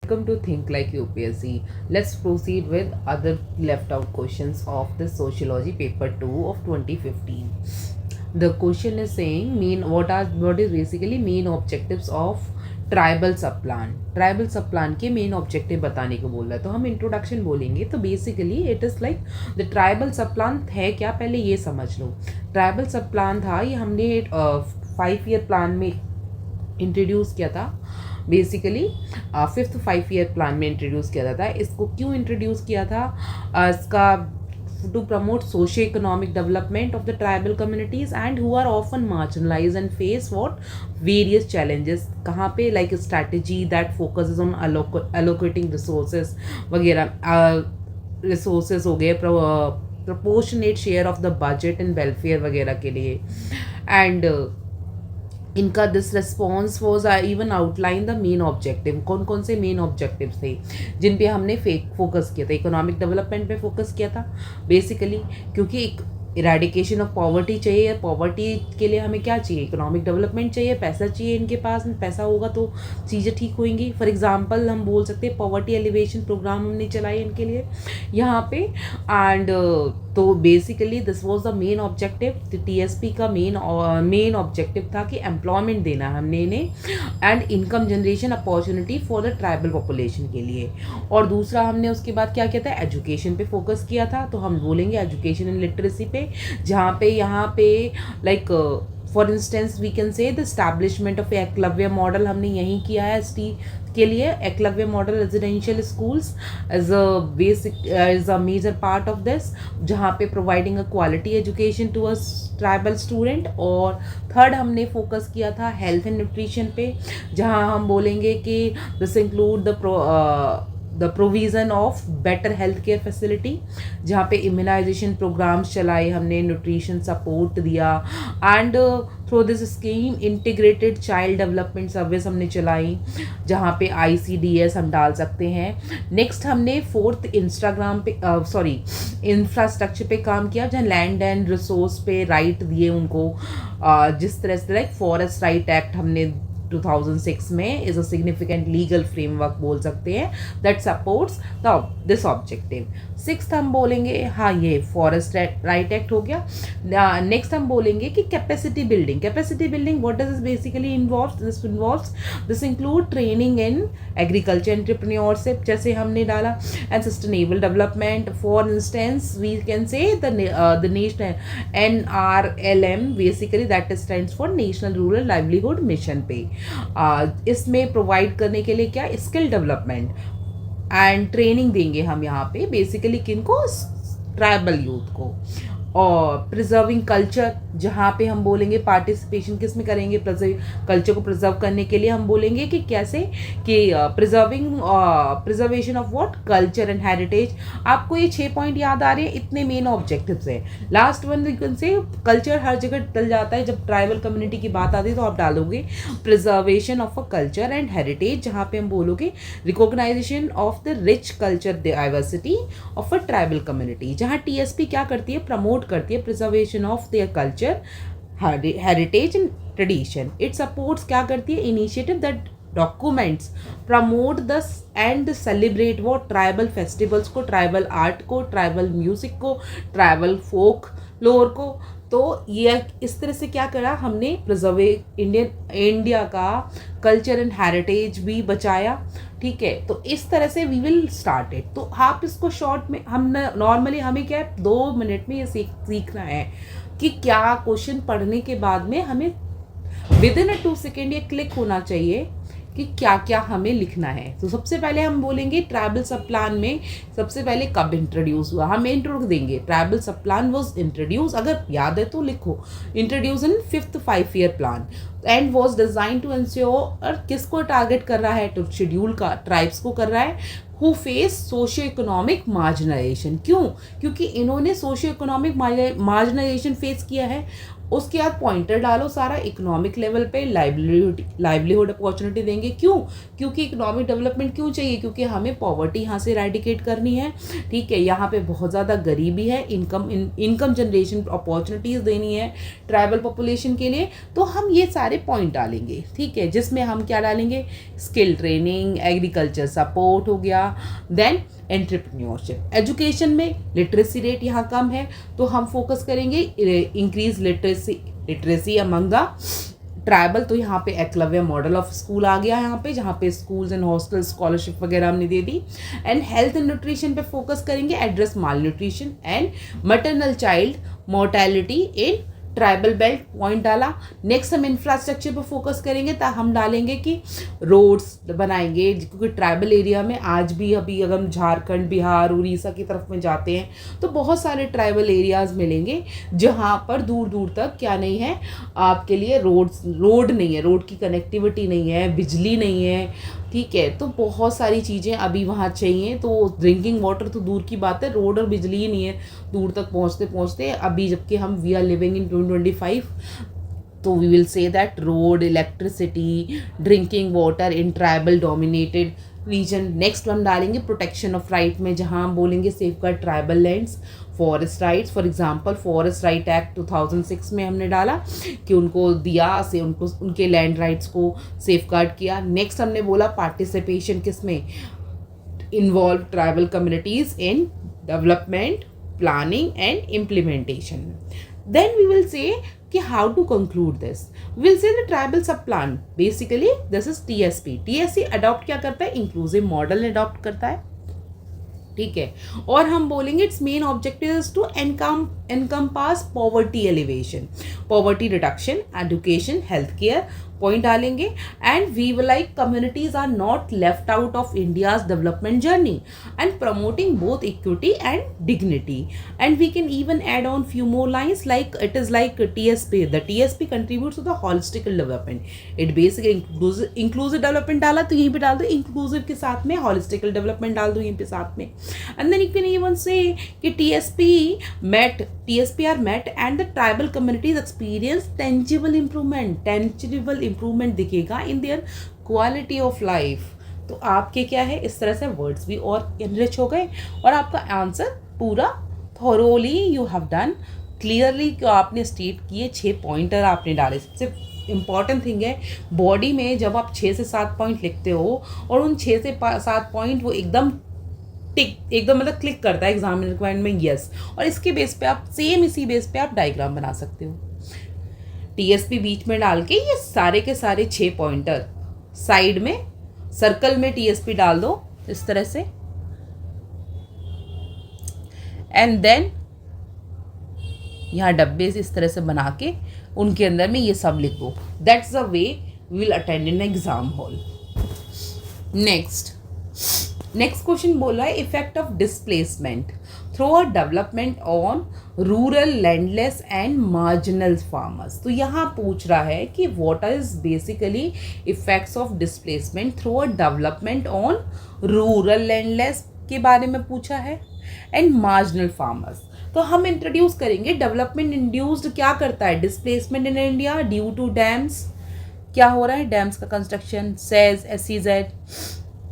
welcome to Think Like UPSC. Let's proceed with other left out questions of the Sociology paper 2 of 2015. The question is saying what is basically main objectives of tribal sub plan. Tribal sub plan के main objective बताने को बोल रहा है. तो हम introduction बोलेंगे. तो basically it is like the tribal sub plan है क्या, पहले ये समझ लो. ट्राइबल सब प्लान था ये हमने 5 ईयर प्लान में इंट्रोड्यूस किया था. बेसिकली 5th 5 ईयर प्लान में इंट्रोड्यूस किया था. इसको क्यों इंट्रोड्यूस किया था? इसका to promote socio-economic development of the tribal communities and who are often marginalized and face what various challenges. कहाँ पे like a strategy that focuses on allocating resources वगैरह, resources हो गए, proportionate share of the budget and welfare वगैरह के लिए. And इनका this response was even outline the main objective. कौन कौन से मेन ऑब्जेक्टिव्स थे जिन पे हमने फोकस किया था? इकोनॉमिक डेवलपमेंट पे फोकस किया था बेसिकली, क्योंकि एक इरेडिकेशन ऑफ पॉवर्टी चाहिए. पॉवर्टी के लिए हमें क्या चाहिए? इकोनॉमिक डेवलपमेंट चाहिए, पैसा चाहिए. इनके पास पैसा होगा तो चीज़ें ठीक होंगी. फॉर एग्जांपल हम बोल सकते हैं पॉवर्टी एलिवेशन प्रोग्राम हमने चलाई इनके लिए यहाँ पे. एंड तो basically this was the main objective. TSP का मेन ऑब्जेक्टिव था कि एम्प्लॉयमेंट देना हमने इन्हें and income generation opportunity for the tribal population के लिए. और दूसरा हमने उसके बाद क्या किया था? एजुकेशन पे फोकस किया था. तो हम बोलेंगे एजुकेशन एंड लिटरेसी पे, जहाँ पे यहाँ पे like for instance we can say the establishment of Eklavya model हमने यहीं किया है एसटी के लिए. Eklavya model residential schools as a basic is a major part of this, जहाँ पे providing a quality education to a tribal student. और third हमने फोकस किया था हेल्थ एंड न्यूट्रिशन पे, जहाँ हम बोलेंगे कि this include the provision of better health care facility, जहाँ पे इम्यूनाइजेशन प्रोग्राम्स चलाए हमने, न्यूट्रिशन सपोर्ट दिया. And through this scheme integrated child development service हमने चलाई, जहाँ पे ICDS हम डाल सकते हैं. नेक्स्ट हमने फोर्थ इंफ्रास्ट्रक्चर पे काम किया, जहाँ लैंड एंड रिसोर्स पे राइट दिए उनको. जिस तरह से लाइक फॉरेस्ट राइट एक्ट हमने 2006 में is a significant legal framework बोल सकते हैं that supports this objective. Sixth हम बोलेंगे, हाँ ये फॉरेस्ट राइट एक्ट हो गया. नेक्स्ट हम बोलेंगे कि capacity building. Capacity building what does this basically involves? This include training in agriculture entrepreneurship, जैसे हमने डाला, and sustainable development. For instance we can say the national NRLM basically that stands for national rural livelihood mission पे. इसमें provide करने के लिए क्या? Skill development and training देंगे हम यहाँ पे बेसिकली किनको? ट्राइबल यूथ को. और प्रिजर्विंग कल्चर, जहाँ पे हम बोलेंगे पार्टिसिपेशन किस में करेंगे? कल्चर को प्रिजर्व करने के लिए हम बोलेंगे कि कैसे कि preservation of what? Culture and heritage. आपको ये 6 पॉइंट याद आ रहे हैं? इतने मेन ऑब्जेक्टिव्स हैं. लास्ट वन से कल्चर हर जगह डल जाता है, जब ट्राइबल कम्युनिटी की बात आती है तो आप डालोगे preservation of a culture and heritage, जहाँ पे हम बोलोगे recognisation of the rich culture diversity of a tribal community. जहाँ TSP क्या करती है? प्रमोट करती है preservation of their culture, heritage and tradition. It supports क्या करती है? Initiative that documents promote the and celebrate वो ट्राइबल फेस्टिवल्स को, ट्राइबल आर्ट को, ट्राइबल म्यूजिक को, ट्राइबल फोक लोर को. तो ये इस तरह से क्या करा हमने? इंडिया का कल्चर एंड हेरिटेज भी बचाया. ठीक है, तो इस तरह से वी विल स्टार्ट इट. तो आप इसको शॉर्ट में हम नॉर्मली हमें क्या है 2 मिनट में ये सीखना है कि क्या क्वेश्चन पढ़ने के बाद में हमें विद इन 2 सेकेंड ये क्लिक होना चाहिए कि क्या क्या हमें लिखना है. तो सबसे पहले हम बोलेंगे ट्राइबल सब प्लान में सबसे पहले कब इंट्रोड्यूस हुआ. हम इंट्रो देंगे tribal sub plan was introduce, अगर याद है तो लिखो, introduce in 5th 5 year plan and was design to ensure. और किसको टारगेट कर रहा है? तो शेड्यूल का ट्राइब्स को कर रहा है who face socio economic marginalisation. क्यों? क्योंकि इन्होंने सोशियो इकोनॉमिक मार्जिनाइजेशन फेस किया है. उसके बाद पॉइंटर डालो सारा इकोनॉमिक लेवल पे लाइवलीहुड अपॉर्चुनिटी देंगे. क्यों? क्योंकि इकोनॉमिक डेवलपमेंट क्यों चाहिए? क्योंकि हमें पॉवर्टी यहाँ से इरेडिकेट करनी है. ठीक है, यहाँ पे बहुत ज़्यादा गरीबी है. इनकम जनरेशन अपॉर्चुनिटीज़ देनी है ट्राइबल पॉपुलेशन के लिए. तो हम ये सारे पॉइंट डालेंगे, ठीक है, जिसमें हम क्या डालेंगे, स्किल ट्रेनिंग, एग्रीकल्चर सपोर्ट हो गया, देन एंटरप्रेन्योरशिप। एजुकेशन में लिटरेसी रेट यहाँ कम है तो हम फोकस करेंगे increase literacy among the tribal. तो यहाँ पे एकलव्य मॉडल ऑफ स्कूल आ गया यहाँ पे, जहाँ पे स्कूल्स एंड हॉस्टल स्कॉलरशिप वगैरह हमने दे दी। एंड हेल्थ एंड न्यूट्रिशन पे फोकस करेंगे, address mall nutrition and maternal child mortality in tribal belt, point डाला। नेक्स्ट हम इंफ्रास्ट्रक्चर पर फोकस करेंगे, हम डालेंगे कि रोड्स बनाएंगे, क्योंकि ट्राइबल एरिया में आज भी अभी अगर हम झारखंड, बिहार, उड़ीसा की तरफ में जाते हैं तो बहुत सारे ट्राइबल एरियाज़ मिलेंगे जहाँ पर दूर दूर तक क्या नहीं है, आपके लिए रोड नहीं है, रोड की कनेक्टिविटी नहीं है, बिजली नहीं है, ठीक है। तो बहुत सारी चीज़ें अभी वहाँ चाहिए, तो ड्रिंकिंग वाटर तो दूर की बात है, रोड और बिजली ही नहीं है दूर तक पहुँचते पहुँचते अभी, जबकि हम वी आर लिविंग इन 2025। तो we will say that road, electricity, drinking water in tribal dominated region. Next हम डालेंगे प्रोटेक्शन ऑफ राइट में, जहाँ हम बोलेंगे safeguard tribal lands, forest rights. For example forest right act 2006 में हमने डाला कि उनको दिया से उनको उनके लैंड राइट्स को सेफगार्ड किया। नेक्स्ट हमने बोला पार्टिसिपेशन किसमें, involve tribal communities in development, planning and implementation. Then we will say कि how to conclude this, will say the tribal sub plan, basically this is TSP. TSP adopt क्या करता है, inclusive model adopt करता है, ठीक है। और हम बोलेंगे it's main objective is to encompass poverty elevation, poverty reduction, education, health care, point डालेंगे। And we will like communities are not left out of India's development journey and promoting both equity and dignity. And we can even add on few more lines like it is like TSP, the TSP contributes to the holistic development, it basically inclusive development डाला तो यहीं पे डाल दो inclusive के साथ में, होलिस्टिकल development डाल दो यहीं पे साथ में। And then you can even say कि TSP are met and the tribal communities experience tangible improvement दिखेगा in their quality of life। तो आपके क्या है, इस तरह से वर्ड्स भी और इनरिच हो गए और आपका आंसर पूरा thoroughly you have done clearly, क्यों आपने स्टेट किए, 6 पॉइंटर आपने डाले। सबसे इम्पॉर्टेंट थिंग है बॉडी में जब आप 6 से 7 पॉइंट लिखते हो और उन 6 से 7 पॉइंट वो एकदम मतलब क्लिक करता है एग्जाम रिक्वायरमेंट में, यस। और इसके बेस पे आप सेम इसी बेस पे आप डायग्राम बना सकते हो। टीएसपी बीच में डाल के ये सारे के सारे 6 पॉइंटर साइड में सर्कल में टीएसपी डाल दो इस तरह से। एंड देन यहाँ डब्बे से इस तरह से बना के उनके अंदर में ये सब लिख दो। That's the way we will attend in exam hall. Next question बोला है effect of displacement through a development on rural landless and marginal farmers. तो यहाँ पूछ रहा है कि what is basically effects of displacement through a development on rural landless के बारे में पूछा है एंड मार्जिनल फार्मर्स। तो हम इंट्रोड्यूस करेंगे डेवलपमेंट इंड्यूस्ड क्या करता है, displacement in India due to dams, क्या हो रहा है, डैम्स का कंस्ट्रक्शन, SEZ,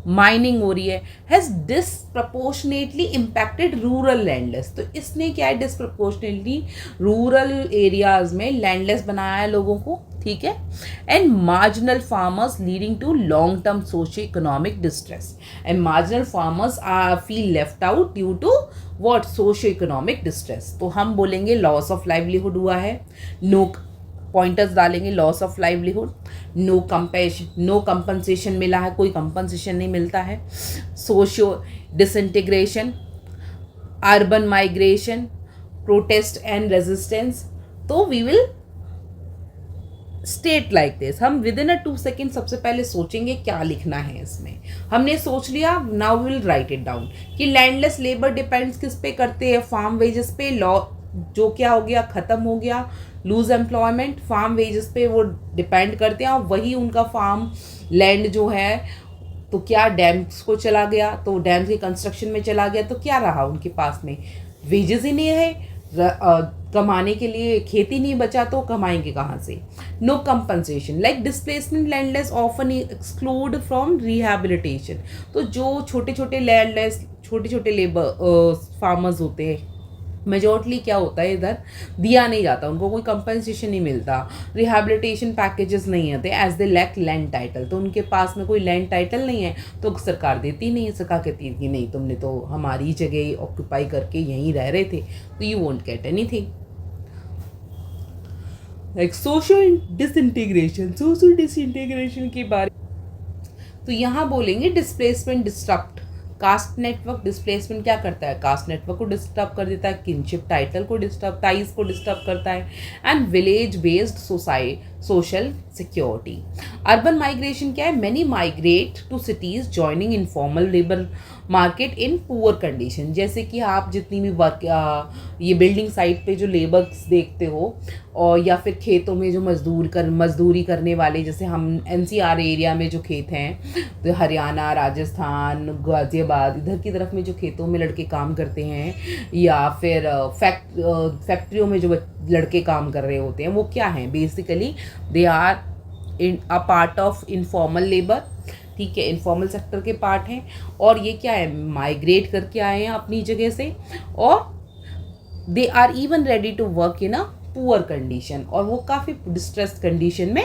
माइनिंग हो रही है, has disproportionately impacted rural landless. तो इसने क्या है, डिसप्रपोर्शनेटली रूरल एरियाज में लैंडलेस बनाया है लोगों को, ठीक है। And marginal farmers leading to long term socio economic distress, and marginal farmers are feel left out due to what, socio economic distress. तो हम बोलेंगे लॉस ऑफ लाइवलीहुड हुआ है, नो पॉइंटर्स डालेंगे, loss of livelihood, no compensation मिला है, कोई compensation नहीं मिलता है, socio disintegration, urban migration, protest and resistance. तो we will state like this. हम विद इन 2 सेकेंड सबसे पहले सोचेंगे क्या लिखना है इसमें। हमने सोच लिया, now will write it down कि लैंडलेस लेबर डिपेंड्स किस पे करते हैं, फार्म वेजेस पे। लॉ जो क्या हो गया, ख़त्म हो गया, लूज एम्प्लॉयमेंट, फार्म वेजेस पे वो डिपेंड करते हैं और वही उनका फार्म लैंड जो है तो क्या डैम्स को चला गया, तो डैम्स के कंस्ट्रक्शन में चला गया, तो क्या रहा उनके पास में, वेजेस ही नहीं है, कमाने के लिए खेती नहीं बचा तो कमाएंगे कहाँ से। No compensation like displacement landless often exclude from rehabilitation. तो जो छोटे छोटे लैंडलेस छोटे छोटे लेबर फार्मर्स होते हैं मेजॉरिटली क्या होता है इधर दिया नहीं जाता, उनको कोई कंपनसेशन नहीं मिलता, रिहैबिलिटेशन पैकेजेस नहीं आते as they lack land title. तो उनके पास में कोई लैंड टाइटल नहीं है तो सरकार देती नहीं है। सरकार कहती है कि नहीं, तुमने तो हमारी जगह ऑक्यूपाई करके यहीं रह रहे थे तो you won't get anything. Like social disintegration के बारे तो यहाँ बोलेंगे displacement disrupt. Caste network displacement क्या करता है, कास्ट नेटवर्क को डिस्टर्ब कर देता है, किनशिप टाइटल को डिस्टर्ब टाइज को डिस्टर्ब करता है, and village based social security. Urban migration क्या है, many migrate to cities joining informal labour market in poor condition. जैसे कि आप जितनी भी वर्क ये बिल्डिंग साइट पे जो लेबर्स देखते हो और या फिर खेतों में जो मजदूरी करने वाले, जैसे हम एनसीआर एरिया में जो खेत हैं तो हरियाणा, राजस्थान, गाजियाबाद इधर की तरफ में जो खेतों में लड़के काम करते हैं, या फिर फैक्ट्रियों में जो लड़के काम कर रहे होते हैं, वो क्या हैं, basically they are in a part of informal labour. ठीक है, इनफॉर्मल सेक्टर के पार्ट हैं और ये क्या है, माइग्रेट करके आए हैं अपनी जगह से और they are even ready to work in a poor condition, और वो काफ़ी डिस्ट्रेस्ड कंडीशन में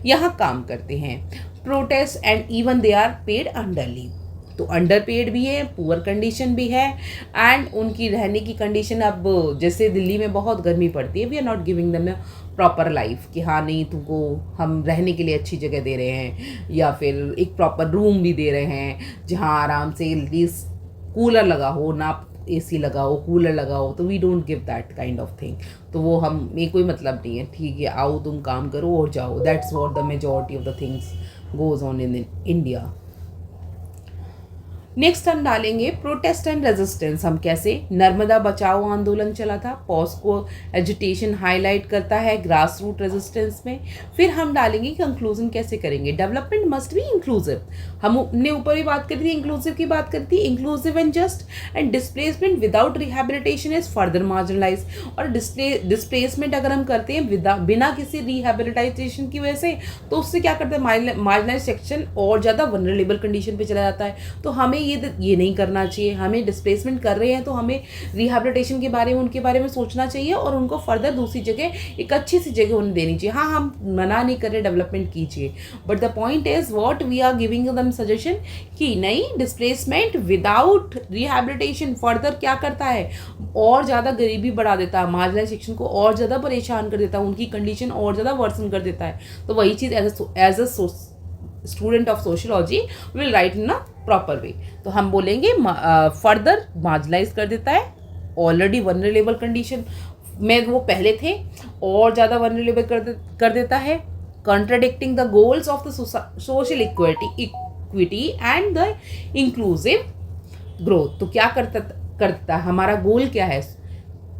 यहाँ काम करते हैं। Protest and even they are paid under leave, तो अंडर पेड भी है, पुअर कंडीशन भी है, एंड उनकी रहने की कंडीशन, अब जैसे दिल्ली में बहुत गर्मी पड़ती है, we are not giving them proper life कि हाँ नहीं तुमको हम रहने के लिए अच्छी जगह दे रहे हैं, या फिर एक प्रॉपर रूम भी दे रहे हैं जहाँ आराम से एटलीस्ट कूलर लगा हो, ना एसी लगाओ, कूलर लगाओ, तो we don't give that kind of thing. तो वो हमें कोई मतलब नहीं है, ठीक है आओ तुम काम करो और जाओ, that's what the majority of the things goes on in India. Next हम डालेंगे प्रोटेस्ट एंड रेजिस्टेंस। हम कैसे, नर्मदा बचाओ आंदोलन चला था, पॉस्को एजुटेशन हाईलाइट करता है ग्रास रूट रेजिस्टेंस में। फिर हम डालेंगे कंक्लूजन कैसे करेंगे, डेवलपमेंट मस्ट बी इंक्लूसिव, हमने ऊपर भी बात करी थी, इंक्लूसिव की बात करी थी, inclusive and just, and displacement without rehabilitation is further marginalize. और डिस्प्लेसमेंट अगर हम करते हैं बिना किसी रिहेबिलिटेशन की वजह से, तो उससे क्या करते हैं, मार्जिनलाइज सेक्शन और ज़्यादा वनरेबल कंडीशन पे चला जाता है। तो हमें ये नहीं करना चाहिए, हमें डिस्प्लेसमेंट कर रहे हैं तो हमें रिहैबिलिटेशन के बारे में, उनके बारे में सोचना चाहिए और उनको फर्दर दूसरी जगह, एक अच्छी सी जगह उन्हें देनी चाहिए। हाँ, हम मना नहीं कर रहे डेवलपमेंट कीजिए, but the point is what we are giving them suggestion कि नहीं, डिस्प्लेसमेंट विदाउट रिहैबिलिटेशन फर्दर क्या करता है, और ज़्यादा गरीबी बढ़ा देता है, मार्जिनलाइज सेक्शन को और ज़्यादा परेशान कर देता है, उनकी कंडीशन और ज़्यादा वर्सन कर देता है। तो वही चीज़ as a student of sociology will write in a proper way. तो हम बोलेंगे फर्दर मार्जिनलाइज कर देता है, ऑलरेडी वनरेबल कंडीशन में वो पहले थे और ज़्यादा वनरेबल कर देता है, contradicting the goals of the social equity and the inclusive growth. तो क्या करता है, हमारा गोल क्या है,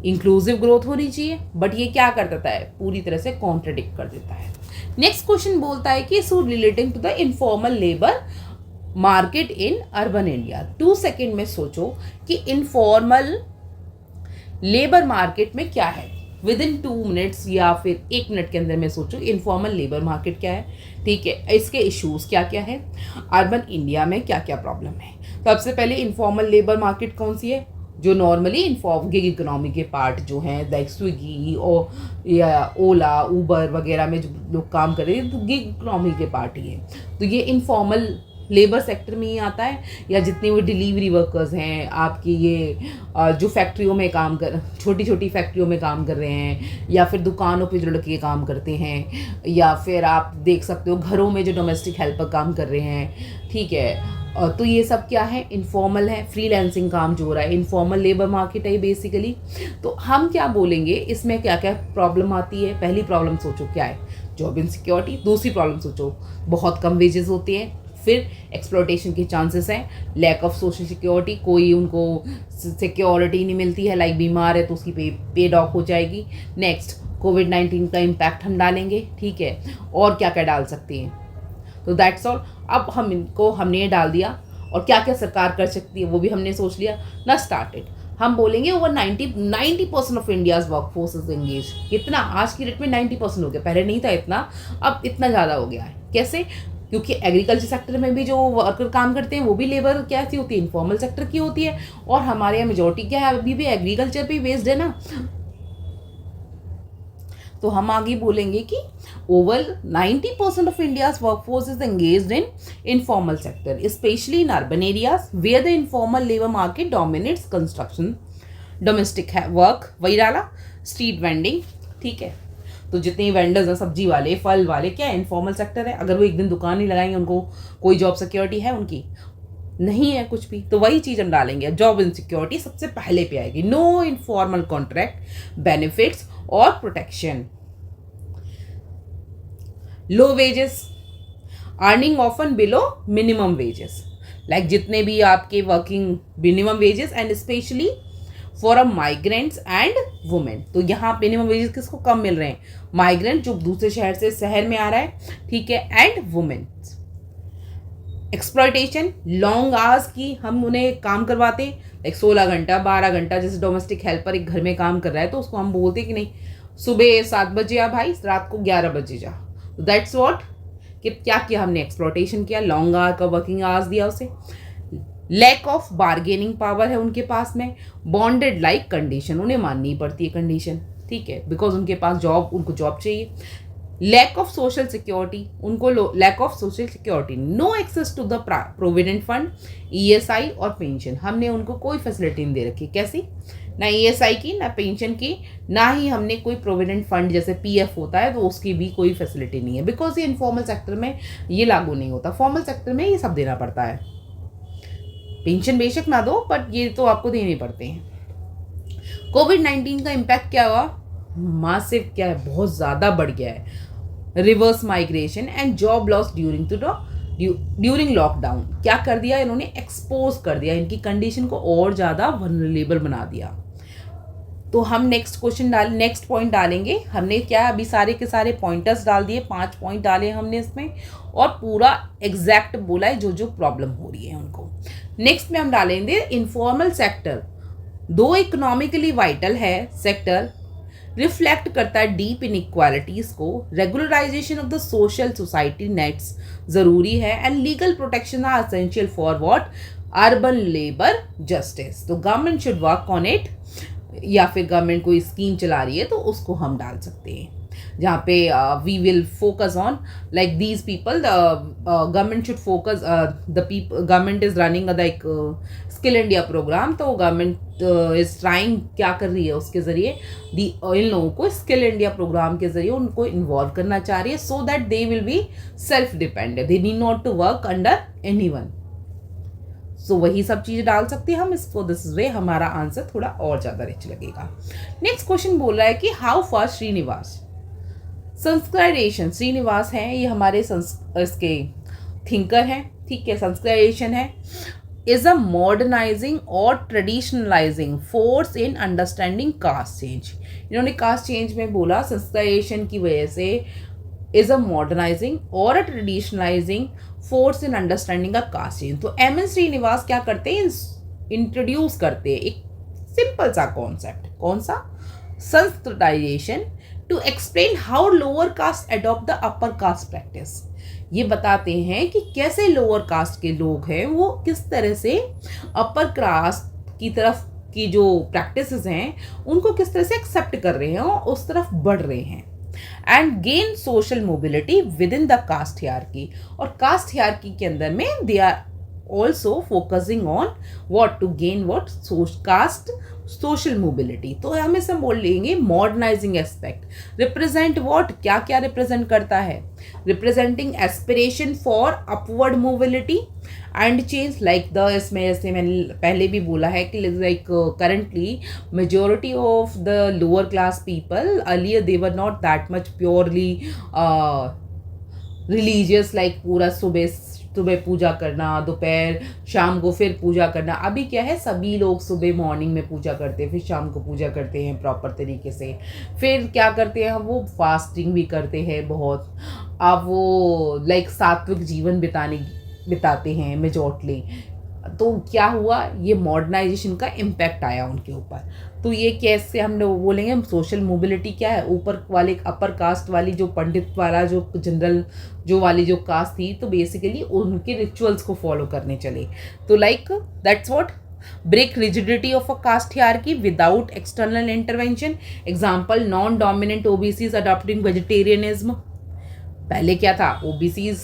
इंक्लूसिव ग्रोथ होनी चाहिए, बट ये क्या कर देता है, पूरी तरह से कॉन्ट्राडिक्ट कर देता है। नेक्स्ट क्वेश्चन बोलता है कि so relating to the informal labour market in urban India. 2 second में सोचो कि इनफॉर्मल लेबर मार्केट में क्या है, विद इन 2 मिनट्स या फिर 1 मिनट के अंदर में सोचो इनफॉर्मल लेबर मार्केट क्या है। ठीक है, इसके इश्यूज क्या क्या है, अर्बन इंडिया में क्या क्या प्रॉब्लम है। सबसे पहले इनफॉर्मल लेबर मार्केट कौन सी है, जो नॉर्मली इनफॉर्म गिग इकोनॉमी के पार्ट जो हैं, लाइक स्विगी या ओला, ऊबर वगैरह में जो लोग काम कर रहे हैं, तो गिग इकोनॉमी के पार्ट ही है। तो ये इनफॉर्मल लेबर सेक्टर में ही आता है, या जितने भी डिलीवरी वर्कर्स हैं आपकी, ये जो फैक्ट्रियों में काम कर, छोटी छोटी फैक्ट्रियों में काम कर रहे हैं, या फिर दुकानों पे जो लड़के काम करते हैं, या फिर आप देख सकते हो घरों में जो डोमेस्टिक हेल्पर काम कर रहे हैं। ठीक है, तो ये सब क्या है, इनफॉर्मल है, फ्रीलांसिंग काम जो हो रहा है, इनफॉर्मल लेबर मार्केट है बेसिकली। तो हम क्या बोलेंगे, इसमें क्या क्या प्रॉब्लम आती है। पहली प्रॉब्लम सोचो क्या है, जॉब इनसिक्योरिटी। दूसरी प्रॉब्लम सोचो, बहुत कम वेजेस होती हैं। फिर एक्सप्लॉयटेशन के चांसेस हैं, लैक ऑफ सोशल सिक्योरिटी, कोई उनको सिक्योरिटी नहीं मिलती है, लाइक बीमार है तो उसकी पेड ऑफ हो जाएगी। नेक्स्ट, कोविड-19 का इम्पैक्ट हम डालेंगे। ठीक है, और क्या क्या डाल सकते हैं, तो दैट्स ऑल। अब हमने ये डाल दिया, और क्या क्या सरकार कर सकती है वो भी हमने सोच लिया ना। स्टार्टेड हम बोलेंगे over 90% of India's work force is engage. कितना, आज की डेट में 90% हो गया, पहले नहीं था इतना, अब इतना ज़्यादा हो गया है। कैसे, क्योंकि एग्रीकल्चर सेक्टर में भी जो वर्कर काम करते हैं वो भी लेबर क्या ऐसी होती है, इनफॉर्मल सेक्टर की होती है। और हमारे यहाँ मेजोरिटी क्या है, अभी भी एग्रीकल्चर पे बेस्ड है ना। तो हम आगे बोलेंगे कि over 90% of India's workforce is engaged in informal sector, specially in urban areas where the informal labour market dominates construction, domestic work, वही डाला, स्ट्रीट वेंडिंग। ठीक है, तो जितने वेंडर्स हैं, सब्जी वाले, फल वाले, क्या इनफॉर्मल सेक्टर है। अगर वो एक दिन दुकान नहीं लगाएंगे, उनको कोई जॉब सिक्योरिटी है उनकी नहीं है कुछ भी, तो वही चीज़ हम डालेंगे। जॉब इनसिक्योरिटी सबसे पहले पे आएगी। नो इनफॉर्मल कॉन्ट्रैक्ट बेनिफिट्स और protection, low wages, earning often below minimum wages, like जितने भी आपके working minimum wages and specially for a migrants and women. तो यहाँ मिनिमम वेजेस किसको कम मिल रहे हैं, माइग्रेंट जो दूसरे शहर से शहर में आ रहा है, ठीक है, and women. Exploitation, long hours की हम उन्हें काम करवाते हैं, लाइक 16 घंटा 12 घंटा। जैसे डोमेस्टिक हेल्पर एक घर में काम कर रहा है तो उसको हम बोलते हैं कि नहीं सुबह 7 बजे आ भाई, रात को 11 बजे जा। तो दैट्स व्हाट, कि क्या किया हमने, एक्सप्लॉयटेशन किया, लॉन्ग आवर का वर्किंग आवर्स दिया उसे। लैक ऑफ बार्गेनिंग पावर है उनके पास में, बॉन्डेड लाइक कंडीशन, उन्हें माननी पड़ती है कंडीशन, ठीक है, बिकॉज उनके पास जॉब, उनको जॉब चाहिए। लैक ऑफ सोशल सिक्योरिटी, उनको lack of social security, no access to the provident fund, ESI और पेंशन, हमने उनको कोई फैसिलिटी नहीं दे रखी। कैसी, ना ईएसआई की, ना पेंशन की, ना ही हमने कोई प्रोविडेंट फंड जैसे पीएफ होता है तो उसकी भी कोई फैसिलिटी नहीं है, बिकॉज ये इनफॉर्मल सेक्टर में ये लागू नहीं होता। फॉर्मल सेक्टर में ये सब देना पड़ता है। पेंशन बेशक ना दो, बट ये तो आपको देने पड़ते हैं। कोविड-19 का इम्पैक्ट क्या हुआ, मासिव क्या है, बहुत ज़्यादा बढ़ गया है। Reverse migration and job loss during lockdown, क्या कर दिया इन्होंने, एक्सपोज कर दिया, इनकी कंडीशन को और ज़्यादा वल्नरेबल बना दिया। तो हम नेक्स्ट पॉइंट डालेंगे। हमने क्या अभी सारे के सारे पॉइंटर्स डाल दिए, 5 पॉइंट डाले हमने इसमें, और पूरा एग्जैक्ट बोला है जो जो प्रॉब्लम हो रही है उनको। नेक्स्ट में हम डालेंगे इनफॉर्मल सेक्टर, दो इकोनॉमिकली वाइटल है सेक्टर, रिफ्लेक्ट करता है डीप इनइक्वालिटीज़ को, regularisation of the social society nets ज़रूरी है, and legal protection are essential for what, urban labour justice. तो government should work on it, या फिर गवर्नमेंट कोई स्कीम चला रही है तो उसको हम डाल सकते हैं, जहाँ पे we will focus on like these people, government should focus, government is running like skill India programme. तो गवर्नमेंट इज ट्राइंग, क्या कर रही है उसके ज़रिए, इन लोगों को स्किल इंडिया प्रोग्राम के ज़रिए उनको इन्वॉल्व करना चाह रही है, so that they will be self dependent, they need not to work under anyone. So वही सब चीज़ डाल सकते हैं हम इसको, दिस वे हमारा आंसर थोड़ा और ज़्यादा रिच लगेगा। नेक्स्ट क्वेश्चन बोल रहा है कि how far Srinivas, sanskritisation, Srinivas हैं ये हमारे इसके थिंकर हैं, ठीक है, संस्कृताइजेशन है, इज अ मॉडर्नाइजिंग और traditionalising force in understanding caste change. इन्होंने कास्ट चेंज में बोला संस्कृताइजेशन की वजह से इज अ मॉडर्नाइजिंग और a traditionalising force in understanding a caste change. तो एम एन श्रीनिवास क्या करते हैं, इंट्रोड्यूस करते हैं एक सिंपल सा कॉन्सेप्ट, कौन सा, sanskritisation, to explain how lower caste adopt the upper caste practice. ये बताते हैं कि कैसे लोअर कास्ट के लोग हैं वो किस तरह से अपर कास्ट की तरफ की जो प्रैक्टिसेस हैं उनको किस तरह से एक्सेप्ट कर रहे हैं और उस तरफ बढ़ रहे हैं, and gain social mobility within the caste hierarchy. और कास्ट हियरकी के अंदर में they are also focusing on what, to gain what, caste social mobility. तो हम इसे बोल लेंगे मॉडर्नाइजिंग एस्पेक्ट, रिप्रेजेंट व्हाट, क्या क्या रिप्रेजेंट करता है, representing aspiration for upward mobility and change, like the, इसमें जैसे मैंने पहले भी बोला है कि like currently majority of the lower class people earlier they were not that much purely religious, like पूरा सुबह पूजा करना, दोपहर शाम को फिर पूजा करना। अभी क्या है, सभी लोग सुबह मॉर्निंग में पूजा करते हैं, फिर शाम को पूजा करते हैं प्रॉपर तरीके से, फिर क्या करते हैं वो फास्टिंग भी करते हैं बहुत। अब वो लाइक सात्विक जीवन बिताते हैं मेजॉरिटली, तो क्या हुआ, ये मॉडर्नाइजेशन का इम्पैक्ट आया उनके ऊपर। तो ये कैसे हम लोग बोलेंगे, सोशल मोबिलिटी क्या है, ऊपर वाले अपर कास्ट वाली जो पंडित वाला जो जनरल जो वाली जो कास्ट थी, तो बेसिकली उनके रिचुअल्स को फॉलो करने चले। तो like that's what break rigidity of a caste hierarchy without external intervention. Example, non-dominant OBCs adopting vegetarianism. पहले क्या था, ओबीसीज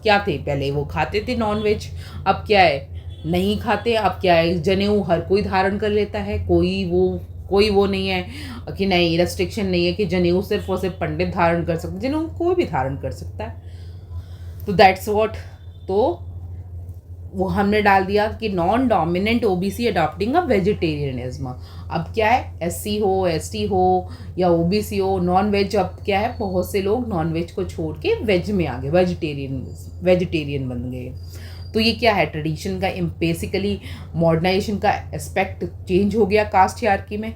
क्या थे, पहले वो खाते थे नॉन वेज, अब क्या है, नहीं खाते। अब क्या है, जनेऊ हर कोई धारण कर लेता है, कोई वो नहीं है कि नहीं, रेस्ट्रिक्शन नहीं है कि जनेऊ सिर्फ और सिर्फ पंडित धारण कर सकते, जनेऊ कोई भी धारण कर सकता है। तो दैट्स व्हाट, तो वो हमने डाल दिया कि नॉन डोमिनेंट ओबीसी अडॉप्टिंग अ वेजिटेरियनिज्म। अब क्या है, एससी हो, एसटी हो या ओबीसी हो, नॉन वेज, अब क्या है, बहुत से लोग नॉन वेज को छोड़ के वेज में आ गए, वेजिटेरियन बन गए। तो ये क्या है, ट्रेडिशन का बेसिकली मॉडर्नाइजेशन का एस्पेक्ट चेंज हो गया कास्ट हियरार्की में।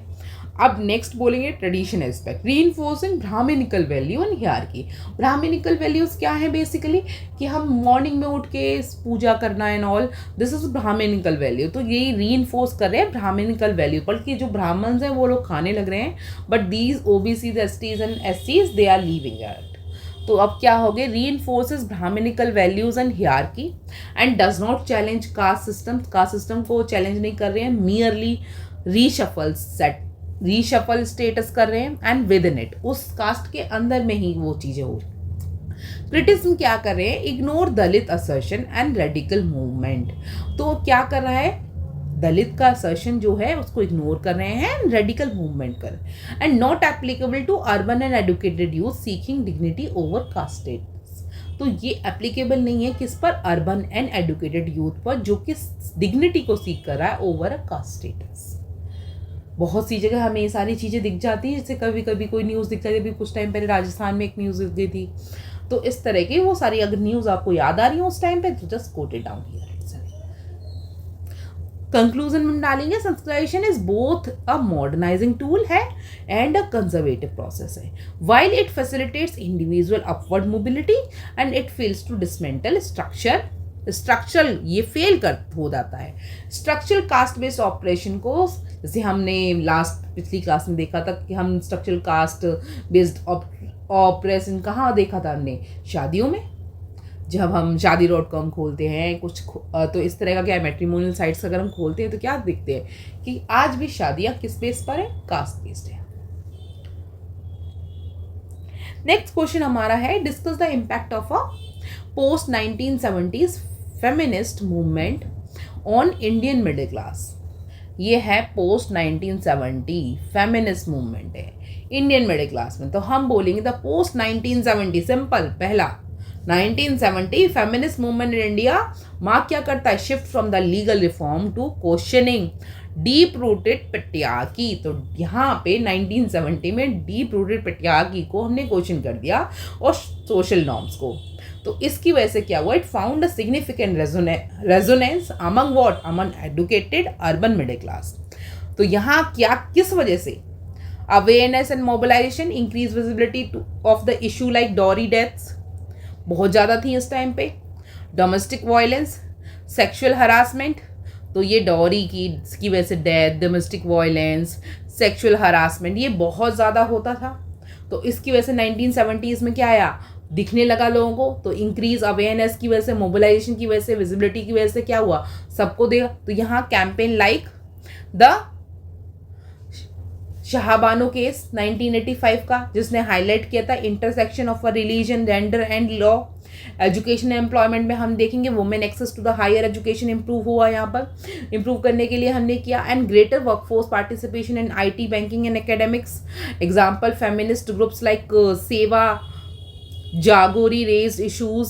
अब नेक्स्ट बोलेंगे tradition aspect, reinforcing Brahmanical value and hierarchy. Brahmanical values क्या है, बेसिकली कि हम मॉर्निंग में उठ के पूजा करना and all, this is brahmanical value. तो ये रीइंफोर्स कर रहे हैं ब्राह्मणिकल वैल्यू, बल्कि जो ब्राह्मण्स हैं वो लोग खाने लग रहे हैं, but these OBCs, STs and एससीज दे आर लीविंग इट। तो अब क्या हो गए, reinforces Brahmanical values and hierarchy and does not challenge caste system. Caste system को चैलेंज नहीं कर रहे हैं, मियरली रीशफल स्टेटस कर रहे हैं एंड विद इन इट, उस कास्ट के अंदर में ही वो चीजें हो रही। क्रिटिज्म क्या कर रहे हैं, ignore Dalit assertion and radical movement. तो क्या कर रहा है, दलित का असर्शन जो है उसको इग्नोर कर रहे हैं, रेडिकल मूवमेंट कर, and not applicable to urban and educated youth seeking dignity over caste status. तो ये एप्लीकेबल नहीं है किस पर, अर्बन एंड एडुकेटेड यूथ पर, जो कि डिग्निटी को सीख कर रहा है ओवर अ कास्ट स्टेटस। बहुत सी जगह हमें ये सारी चीज़ें दिख जाती हैं, जैसे कभी कभी कोई न्यूज़ दिख जाती है। अभी कुछ टाइम पहले राजस्थान में एक न्यूज़ दिख गई थी। तो इस तरह की वो सारी अगर न्यूज़ आपको याद आ रही हो उस टाइम पे, तो just quote it down here. Conclusion में डालेंगे, sanskritisation is both a modernising tool है एंड अ कंजर्वेटिव प्रोसेस है। While it facilitates individual upward mobility and it fails to dismantle structural ये फेल कर हो जाता है स्ट्रक्चरल कास्ट बेस्ड ऑपरेशन को। जैसे हमने पिछली क्लास में देखा था कि हम स्ट्रक्चरल कास्ट बेस्ड ऑपरेशन कहाँ देखा था हमने, शादियों में। जब हम shaadi.com खोलते हैं कुछ तो इस तरह का क्या है, मैट्रिमोनियल साइट्स अगर हम खोलते हैं तो क्या दिखते हैं कि आज भी शादियां किस बेस पर है, कास्ट बेस्ड है। नेक्स्ट क्वेश्चन हमारा है, discuss the impact of a post 1970s feminist movement on Indian middle class. ये है पोस्ट 1970 फेमिनिस्ट मूवमेंट है इंडियन मिडिल क्लास में। तो हम बोलेंगे द पोस्ट 1970, सिंपल, पहला 1970 feminist movement in India mark क्या करता है, shift from the legal reform to questioning deep rooted patriarchy. तो यहाँ पे 1970 में डीप रूटेड पेट्रियार्की को हमने क्वेश्चन कर दिया और सोशल नॉर्म्स को। तो इसकी वजह से क्या हुआ, it found a significant resonance among what, among educated urban middle class. तो यहाँ क्या किस वजह से, awareness and mobilisation, increase visibility of the issue like dowry deaths बहुत ज़्यादा थी इस टाइम पे, डोमेस्टिक वायलेंस, सेक्सुअल हरासमेंट। तो ये डॉरी की वजह से death, domestic violence, sexual harassment ये बहुत ज़्यादा होता था। तो इसकी वजह से 1970s में क्या आया, दिखने लगा लोगों को। तो इंक्रीज अवेयरनेस की वजह से, मोबिलाइजेशन की वजह से, विजिबिलिटी की वजह से क्या हुआ, सबको देगा। तो यहाँ campaign like the Shah Bano case 1985 का, जिसने हाईलाइट किया था intersection of a religion, gender and law. Education employment में हम देखेंगे women access to the higher education improve हुआ, यहाँ पर इंप्रूव करने के लिए हमने किया। And greater workforce participation in IT, banking and academics. Example feminist groups like सेवा Jagori raised issues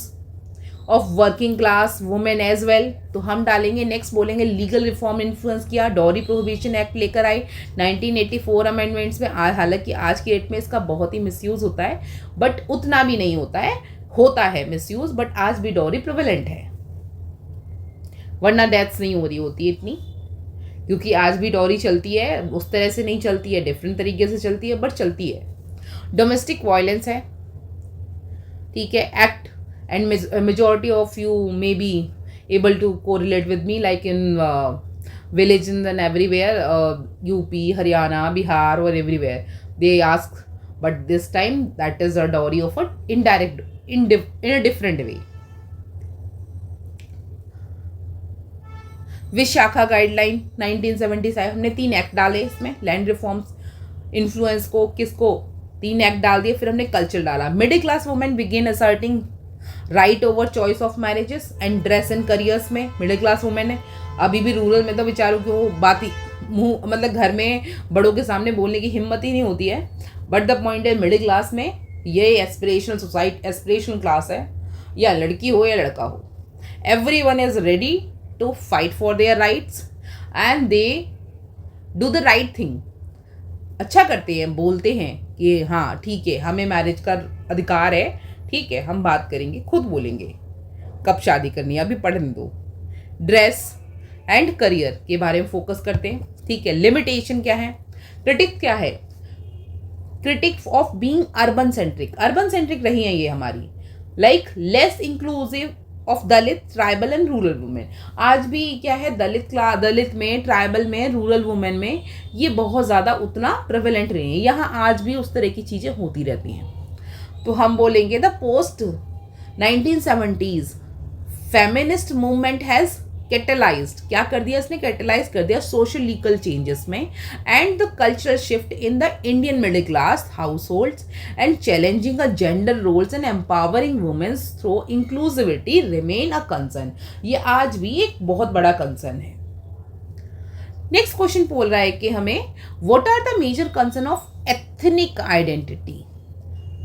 of working class women as well. तो हम डालेंगे नेक्स्ट, बोलेंगे लीगल रिफॉर्म इन्फ्लुएंस किया, डॉरी प्रोहिबिशन एक्ट लेकर आई 1984 अमेंडमेंट्स में। हालांकि आज की डेट में इसका बहुत ही मिसयूज होता है, बट उतना भी नहीं होता है मिसयूज, बट आज भी डॉरी प्रिवेलेंट है, वरना डेथ्स नहीं हो रही होती इतनी, क्योंकि आज भी डॉरी चलती है, उस तरह से नहीं चलती है, डिफरेंट तरीके से चलती है, बट चलती है। डोमेस्टिक वायलेंस है, ठीक है, act and majority of you may be able to correlate with me, like in villages and everywhere, UP, Haryana, Bihar, or everywhere they ask, but this time that is a dowry of a indirect, in a different way. Vishakha guideline 1975, हमने 3 act डाले इसमें, land reforms influence को किसको, 3 act डाल दिए, फिर हमने culture डाला. Middle class women begin asserting right over choice of marriages and dress and careers में. मिडिल क्लास वुमेन है, अभी भी रूरल में तो बेचारों की वो बात ही मुँह, मतलब घर में बड़ों के सामने बोलने की हिम्मत ही नहीं होती है. बट द पॉइंट है, मिडिल क्लास में ये एस्पिरेशनल सोसाइटी, एस्पिरेशनल क्लास है, या लड़की हो या लड़का हो, every one is ready to fight for their rights and they do the right thing. अच्छा करते हैं, बोलते हैं कि हाँ ठीक है हमें मैरिज का अधिकार है, ठीक है हम बात करेंगे, खुद बोलेंगे कब शादी करनी है, अभी पढ़ने दो. ड्रेस एंड करियर के बारे में फोकस करते हैं, ठीक है. लिमिटेशन क्या है, क्रिटिक क्या है, critic of being urban centric, urban centric रही है ये हमारी, like less inclusive of Dalit, tribal and rural women. आज भी क्या है, दलित में, ट्राइबल में, रूरल वुमेन में ये बहुत ज़्यादा उतना प्रेवलेंट नहीं है. यहाँ आज भी उस तरह की चीज़ें होती रहती हैं. तो हम बोलेंगे the post 1970s feminist movement has catalysed, क्या कर दिया इसने, कैटलाइज कर दिया सोशल लीगल चेंजेस में, and the cultural shift in the Indian middle class households and challenging a gender roles and empowering women's through inclusivity remain a concern. ये आज भी एक बहुत बड़ा कंसर्न है. नेक्स्ट क्वेश्चन बोल रहा है कि हमें what are the major concern of ethnic identity,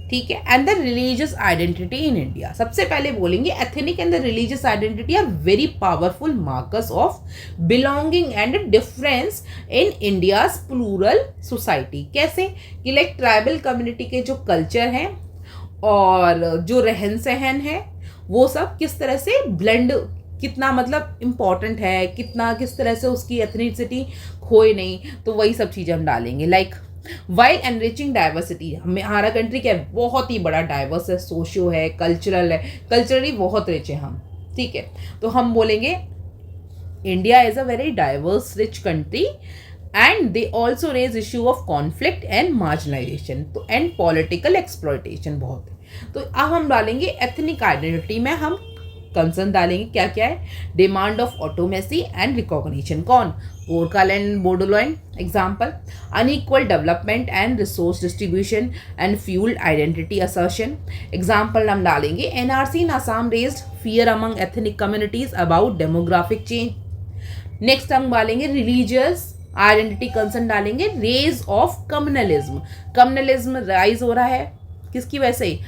ठीक है, and the religious identity in India. सबसे पहले बोलेंगे ethnic and the religious identity are very powerful markers of belonging and difference in India's plural society. कैसे कि like tribal community के जो culture हैं और जो रहन सहन है वो सब किस तरह से ब्लेंड, कितना मतलब इम्पॉर्टेंट है, कितना किस तरह से उसकी एथनिसिटी खोए नहीं, तो वही सब चीज़ें हम डालेंगे. लाइक वाइल एनरिचिंग डाइवर्सिटी, हमारा कंट्री क्या है, बहुत ही बड़ा डाइवर्स है, सोशियो है, कल्चरल है, कल्चरली बहुत रिच है हम, ठीक है. तो हम बोलेंगे India is a very diverse rich country and they also raise issue of conflict and marginalisation, तो एंड पॉलिटिकल एक्सप्लॉयटेशन बहुत है. तो अब हम डालेंगे एथनिक आइडेंटिटी में हम कंसर्न डालेंगे, क्या क्या है, demand of autonomy and recognition. कौन, Gorkhaland Bodoland example, unequal development and resource distribution and fuel identity assertion. Example हम डालेंगे NRC in Assam raised fear among ethnic communities about demographic change. Next हम डालेंगे रिलीजियस आइडेंटिटी कंसर्न डालेंगे, rise of communalism, communalism rise हो रहा है किसकी वजह से,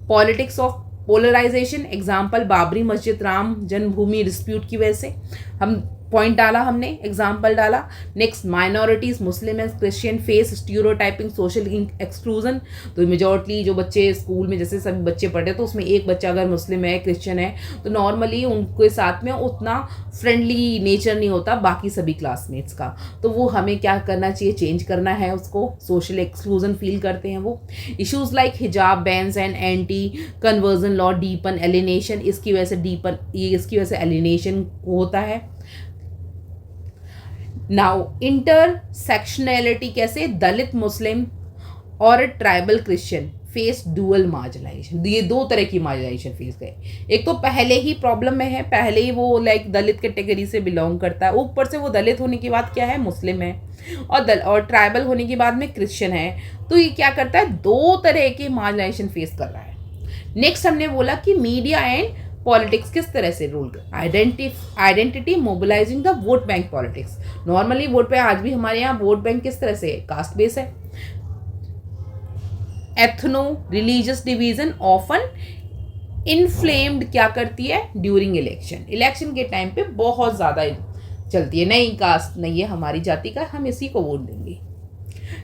politics of polarisation. Example Babri Masjid Ram Janmabhoomi dispute की वजह से हम पॉइंट डाला, हमने एग्जाम्पल डाला. Next minorities Muslim and Christian face stereotyping social exclusion. तो मेजॉरिटी जो बच्चे स्कूल में जैसे सभी बच्चे पढ़ते हैं तो उसमें एक बच्चा अगर मुस्लिम है, क्रिश्चियन है, तो नॉर्मली उनके साथ में उतना फ्रेंडली नेचर नहीं होता बाकी सभी क्लासमेट्स का. तो वो हमें क्या करना चाहिए, चेंज करना है उसको, सोशल एक्सक्लूजन फील करते हैं वो. इशूज़ लाइक हिजाब bans and anti conversion law deepen alienation, इसकी वजह से एलिनेशन होता है. नाउ इंटरसेक्शनैलिटी कैसे, दलित मुस्लिम और tribal Christian face dual marginalisation, ये दो तरह की मार्जिनाइजेशन फेस गए. एक तो पहले ही प्रॉब्लम में है, पहले ही वो लाइक दलित कैटेगरी से बिलोंग करता है, ऊपर से वो दलित होने के बाद क्या है, मुस्लिम है, और ट्राइबल होने के बाद में क्रिश्चियन है. तो ये क्या करता है, दो तरह के मार्जिनाइजेशन फेस कर रहा है. नेक्स्ट हमने बोला कि मीडिया एंड पॉलिटिक्स किस तरह से रोल कर, identity mobilising the vote bank politics. Normally vote पे आज भी हमारे यहाँ वोट बैंक किस तरह से, कास्ट बेस है. एथनो रिलीजियस डिवीजन ऑफन इनफ्लेम्ड क्या करती है ड्यूरिंग इलेक्शन, इलेक्शन के टाइम पे बहुत ज़्यादा चलती है, नहीं कास्ट नहीं है हमारी जाति का, हम इसी को वोट देंगे.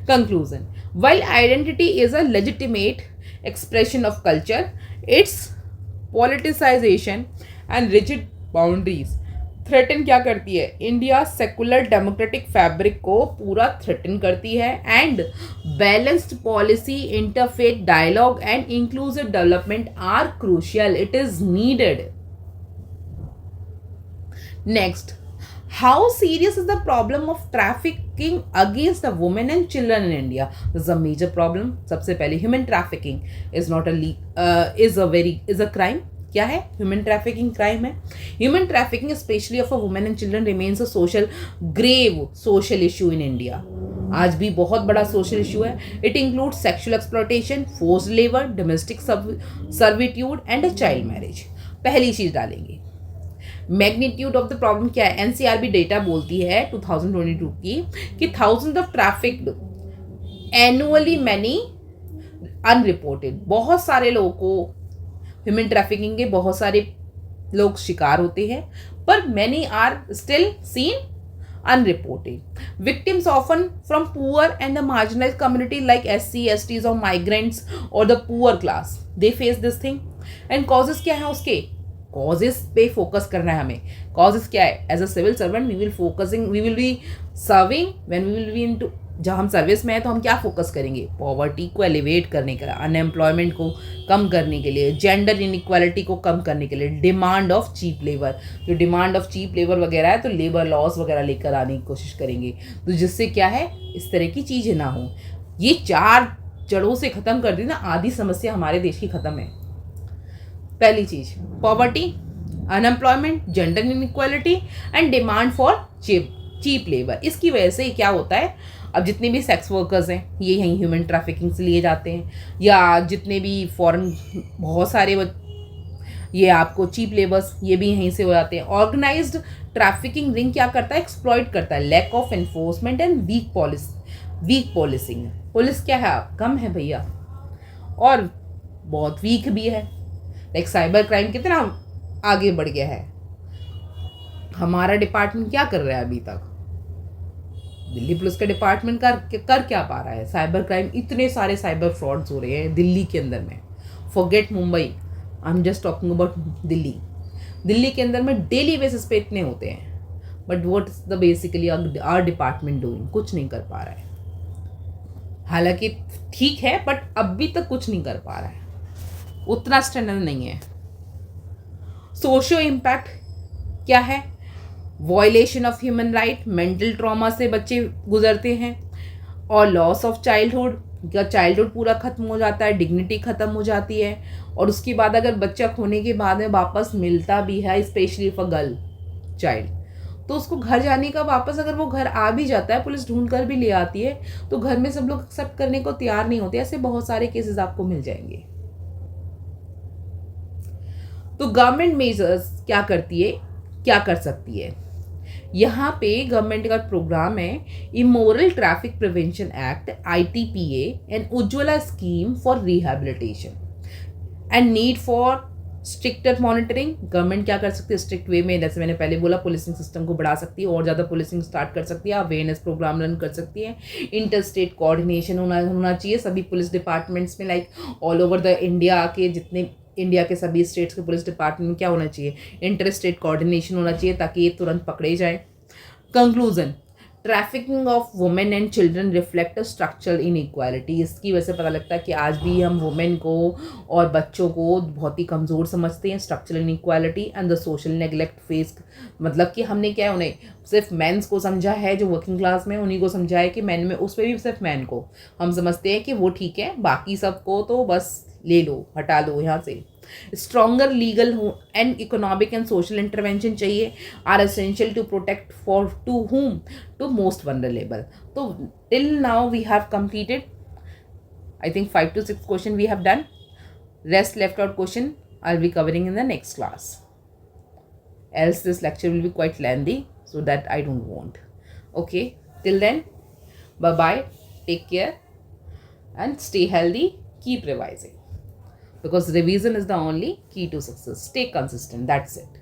Conclusion, while identity is a legitimate expression of culture, its politicization and rigid boundaries threaten क्या करती है, इंडिया सेकुलर डेमोक्रेटिक फैब्रिक को पूरा थ्रेटन करती है. And balanced policy, interfaith dialogue and inclusive development are crucial, it is needed. Next, how serious is the problem of trafficking against the women and children in India? This is a major problem. सबसे पहले human trafficking is not a is a crime. क्या है? Human trafficking crime है. Human trafficking specially of a women and children remains a grave social issue in India. आज भी बहुत बड़ा social issue है. It include sexual exploitation, forced labour, domestic servitude and a child marriage. पहली चीज डालेंगे. Magnitude of the problem क्या है? एनसीआरबी डेटा बोलती है 2022 की कि thousand of trafficked annually, many unreported. बहुत सारे लोगों को ह्यूमन ट्रैफिकिंग के बहुत सारे लोग शिकार होते हैं, पर many are still seen unreported. Victims often from poor and the marginalized community like SC, STs or migrants or the poor class. They face this thing. And causes क्या है उसके? Causes पे फोकस करना है हमें. Causes क्या है? As a civil servant we will be serving when we will be into, जब हम सर्विस में हैं तो हम क्या फोकस करेंगे? पॉवर्टी को एलिवेट करने के लिए, अनएम्प्लॉयमेंट को कम करने के लिए, जेंडर इनइक्वालिटी को कम करने के लिए, डिमांड ऑफ चीप लेबर, जो डिमांड ऑफ चीप लेबर वगैरह है तो लेबर लॉस वगैरह लेकर आने की कोशिश करेंगे, तो जिससे क्या है, इस तरह की चीज़ें ना हो. ये 4 जड़ों से ख़त्म कर दी ना, आधी समस्या हमारे देश की ख़त्म है. पहली चीज़ poverty, unemployment, gender inequality and demand for cheap labour. इसकी वजह से क्या होता है, अब जितने भी सेक्स वर्कर्स हैं ये यहीं ह्यूमन ट्रैफिकिंग से लिए जाते हैं, या जितने भी फॉरेन बहुत सारे ये आपको चीप लेबर्स ये भी यहीं से हो जाते हैं. ऑर्गेनाइज्ड ट्रैफिकिंग रिंग क्या करता है? एक्सप्लॉइट करता है. Lack of enforcement and weak policing. Police क्या है? कम है भैया, और बहुत वीक भी है. लाइक साइबर क्राइम कितना आगे बढ़ गया है. हमारा डिपार्टमेंट क्या कर रहा है अभी तक? दिल्ली पुलिस का डिपार्टमेंट कर क्या पा रहा है? साइबर क्राइम, इतने सारे साइबर फ्रॉड्स हो रहे हैं दिल्ली के अंदर में. Forget Mumbai, I am just talking about Delhi. Delhi के अंदर में डेली बेसिस पे इतने होते हैं, but what is the basically our department doing? कुछ नहीं कर पा रहा है. हालांकि ठीक है, बट अभी तक कुछ नहीं कर पा रहा है, उतना स्टैंडर्ड नहीं है. सोशियो इम्पैक्ट क्या है? Violation of human right, mental trauma से बच्चे गुजरते हैं, और लॉस ऑफ चाइल्डहुड, का चाइल्डहुड पूरा ख़त्म हो जाता है, डिग्निटी ख़त्म हो जाती है. और उसके बाद अगर बच्चा खोने के बाद में वापस मिलता भी है, स्पेशली फॉर गर्ल चाइल्ड, तो उसको घर जाने का वापस अगर वो घर आ भी जाता है, पुलिस ढूंढ कर भी ले आती है, तो घर में सब लोग एक्सेप्ट करने को तैयार नहीं होते. ऐसे बहुत सारे केसेस आपको मिल जाएंगे. तो गवर्नमेंट मेजर्स क्या करती है, क्या कर सकती है? यहाँ पे गवर्नमेंट का प्रोग्राम है immoral traffic prevention act, ITPA, and Ujjwala scheme for rehabilitation and need for stricter monitoring. Government क्या कर सकती है स्ट्रिक्ट वे में? जैसे मैंने पहले बोला, पुलिसिंग सिस्टम को बढ़ा सकती है, और ज़्यादा पुलिसिंग स्टार्ट कर सकती है, अवेयरनेस प्रोग्राम रन कर सकती है. इंटर स्टेट कोऑर्डिनेशन होना चाहिए सभी पुलिस डिपार्टमेंट्स में. Like all over the India के जितने इंडिया के सभी स्टेट्स के पुलिस डिपार्टमेंट में क्या होना चाहिए? इंटर स्टेट कोऑर्डिनेशन होना चाहिए, ताकि ये तुरंत पकड़े जाए. Conclusion, trafficking of women and children reflect a structural inequality. इसकी वजह से पता लगता है कि आज भी हम वुमेन को और बच्चों को बहुत ही कमज़ोर समझते हैं. Structural inequality and the social neglect face, मतलब कि हमने क्या, उन्हें सिर्फ मेंस को समझा है, जो वर्किंग क्लास में उन्हीं को समझा है कि मैन में, उस पर भी सिर्फ मैन को हम समझते हैं कि वो ठीक है, बाकी सबको तो बस ले लो, हटा लो यहाँ से. Stronger legal and economic and social intervention चाहिए, are essential to protect for to whom, to most vulnerable. So till now we have completed, I think 5 to 6 question we have done. Rest left out question I'll be covering in the next class, else this lecture will be quite lengthy, so that I don't want. Okay, till then, bye bye, take care and stay healthy, keep revising, because revision is the only key to success. Stay consistent, that's it.